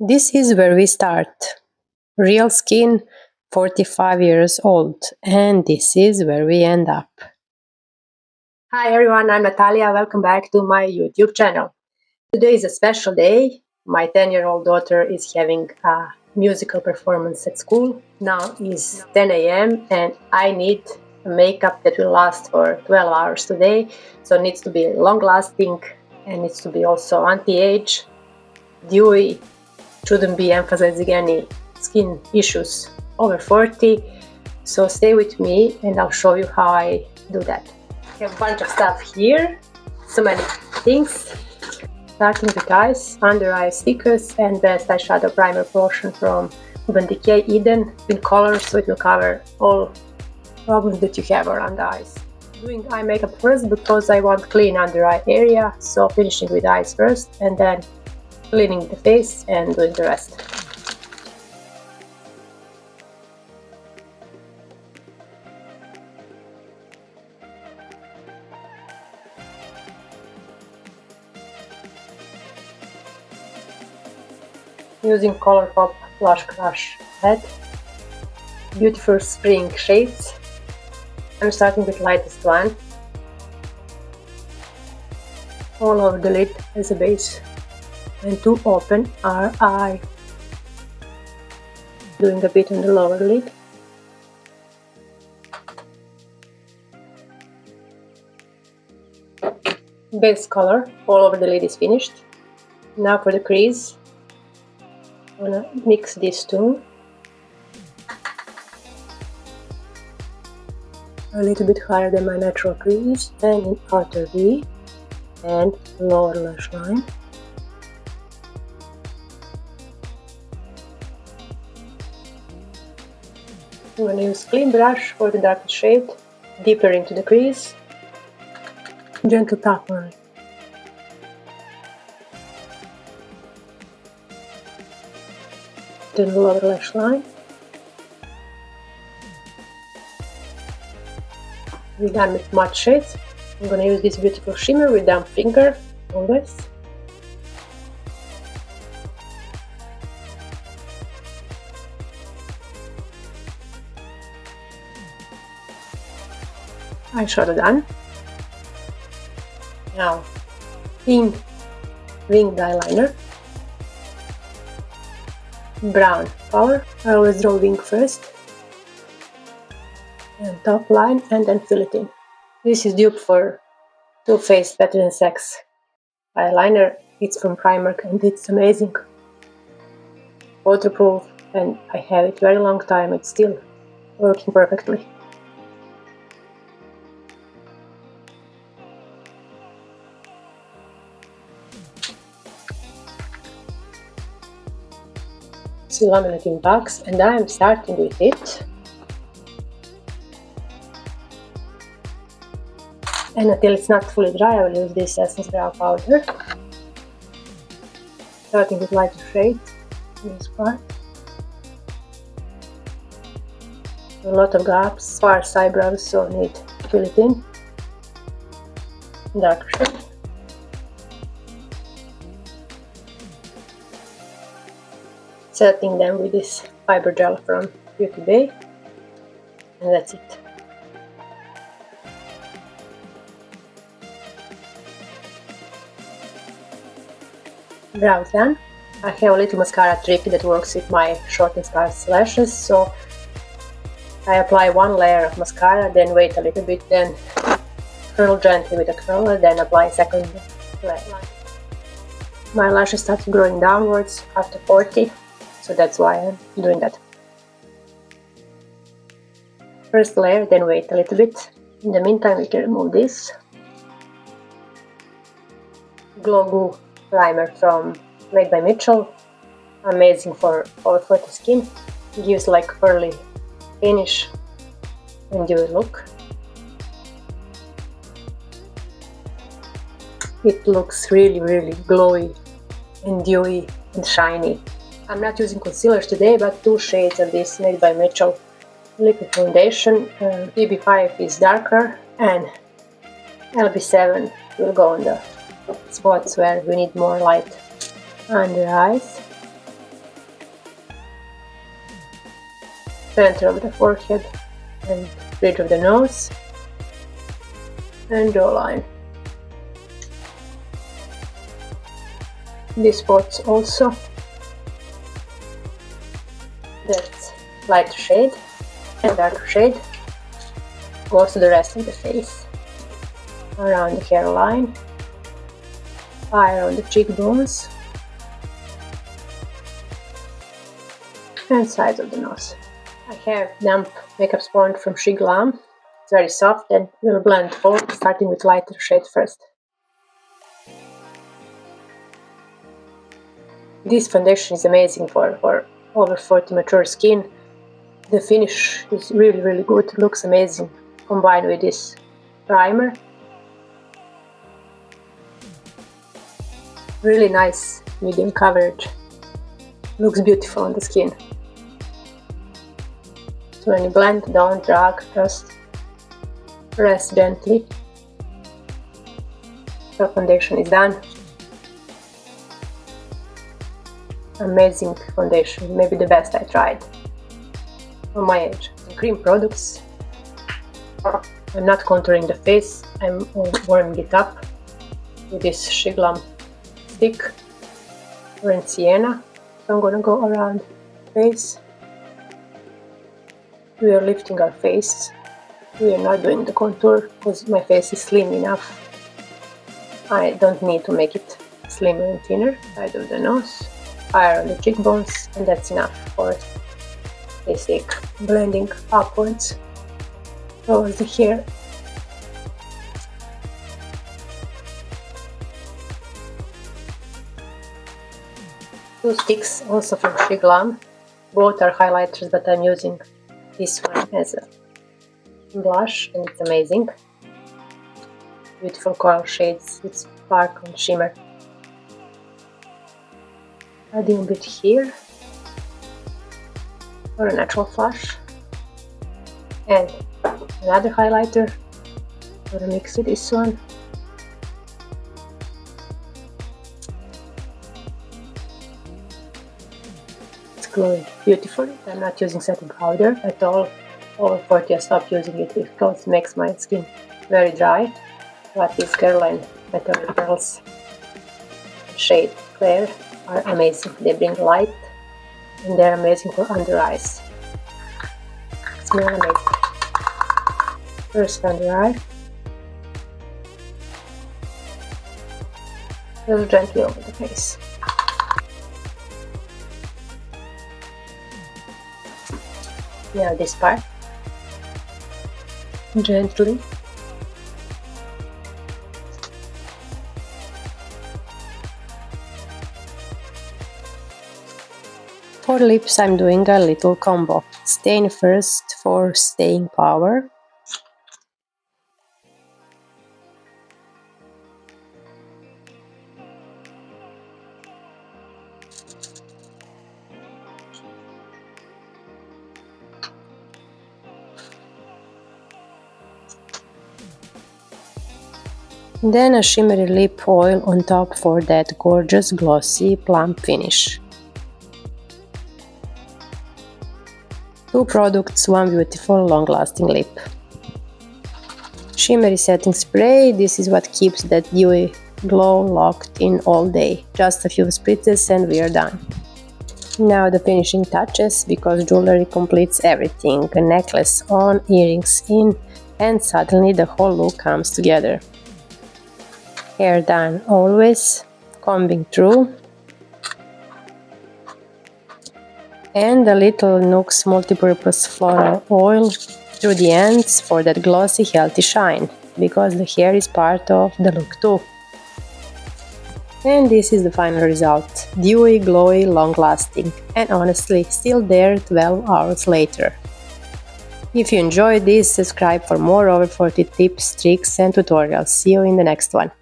This is where we start. Real skin, 45 years old, and this is where we end up. Hi everyone, I'm Natalia. Welcome back to my YouTube channel. Today is a special day. My 10-year-old daughter is having a musical performance at school. Now is 10 a.m. and I need a makeup that will last for 12 hours today. So it needs to be long-lasting and needs to be also anti-age, dewy, shouldn't be emphasizing any skin issues over 40. So stay with me and I'll show you how I do that. I have a bunch of stuff here, so many things. Starting with eyes, under eye stickers and best eyeshadow primer portion from Decay Eden in color, so it will cover all problems that you have around the eyes. Doing eye makeup first because I want clean under eye area, so finishing with eyes first and then cleaning the face and doing the rest. Using Colourpop Blush Crush Head. Beautiful spring shades. I'm starting with lightest one. All over the lid as a base. And to open our eye. Doing a bit on the lower lid. Base color all over the lid is finished. Now for the crease. I'm gonna mix these two. A little bit higher than my natural crease and in outer V and lower lash line. I'm going to use clean brush for the darkest shade, deeper into the crease, gentle tap on it. Then the lower lash line. We're done with matte shades. I'm going to use this beautiful shimmer with dumb finger, always. Eyeshadow done. Now, in winged eyeliner, brown color. I always draw wing first, and top line, and then fill it in. This is dupe for Too Faced Better Than Sex eyeliner. It's from Primark and it's amazing. Waterproof, and I have it very long time. It's still working perfectly. Laminating box, and I am starting with it, and until it's not fully dry I will use this Essence Brow Powder, starting with lighter shade in this part. A lot of gaps, sparse eyebrows, so I need to fill it in. Darker shade. Setting them with this fiber gel from Beauty Bay, and that's it. Brows done. I have a little mascara trick that works with my short and sparse lashes, so I apply one layer of mascara, then wait a little bit, then curl gently with a curler, then apply second layer. My lashes started growing downwards after 40. So that's why I'm doing that. First layer, then wait a little bit. In the meantime, we can remove this Glow Goo primer from Made by Mitchell. Amazing for over 40 skin. It gives like pearly finish and dewy look. It looks really glowy and dewy and shiny. I'm not using concealers today, but two shades of this Made by Mitchell liquid foundation. BB5 is darker and LB7 will go on the spots where we need more light under eyes. center of the forehead and bridge of the nose and jawline. These spots also, that's lighter shade, and darker shade goes to the rest of the face, around the hairline, higher on the cheekbones, and sides of the nose. I have damp makeup sponge from Guerlain. It's very soft and will blend both, starting with lighter shade first. This foundation is amazing for over 40 mature skin. The finish is really good, it looks amazing combined with this primer. Really nice medium coverage, looks beautiful on the skin. So when you blend, don't drag, just press gently. The foundation is done. Amazing foundation, maybe the best I tried for my age. Cream products. I'm not contouring the face, I'm warming it up with this Guerlain stick. We're in Sienna, so I'm gonna go around the face. We are lifting our face. We are not doing the contour because my face is slim enough. I don't need to make it slimmer and thinner. Side of the nose, higher on the cheekbones, and that's enough for basic blending upwards towards the hair. Two sticks also from Guerlain. Both are highlighters, but I'm using this one as a blush and it's amazing. Beautiful coral shades with sparkle and shimmer. Adding a bit here for a natural flush, and another highlighter for a mix with this one. It's glowing beautifully. I'm not using setting powder at all. Over 40 I stopped using it because it makes my skin very dry. But these Guerlain Meteorites pearls shade Claire are amazing. They bring light and they're amazing for under eyes. Smell amazing. First under eye. Just gently over the face. Now this part. Gently. For lips I'm doing a little combo. Stain first for staying power. Then a shimmery lip oil on top for that gorgeous glossy plump finish. Two products, one beautiful long-lasting lip. Shimmery setting spray, this is what keeps that dewy glow locked in all day. Just a few spritzes and we are done. Now the finishing touches, because jewelry completes everything. A necklace on, earrings in, and suddenly the whole look comes together. Hair done always, combing through. And a little Nuxe multi-purpose floral oil through the ends for that glossy healthy shine, because the hair is part of the look too. And this is the final result, dewy, glowy, long lasting, and honestly still there 12 hours later. If you enjoyed this, subscribe for more over 40 tips, tricks and tutorials. See you in the next one.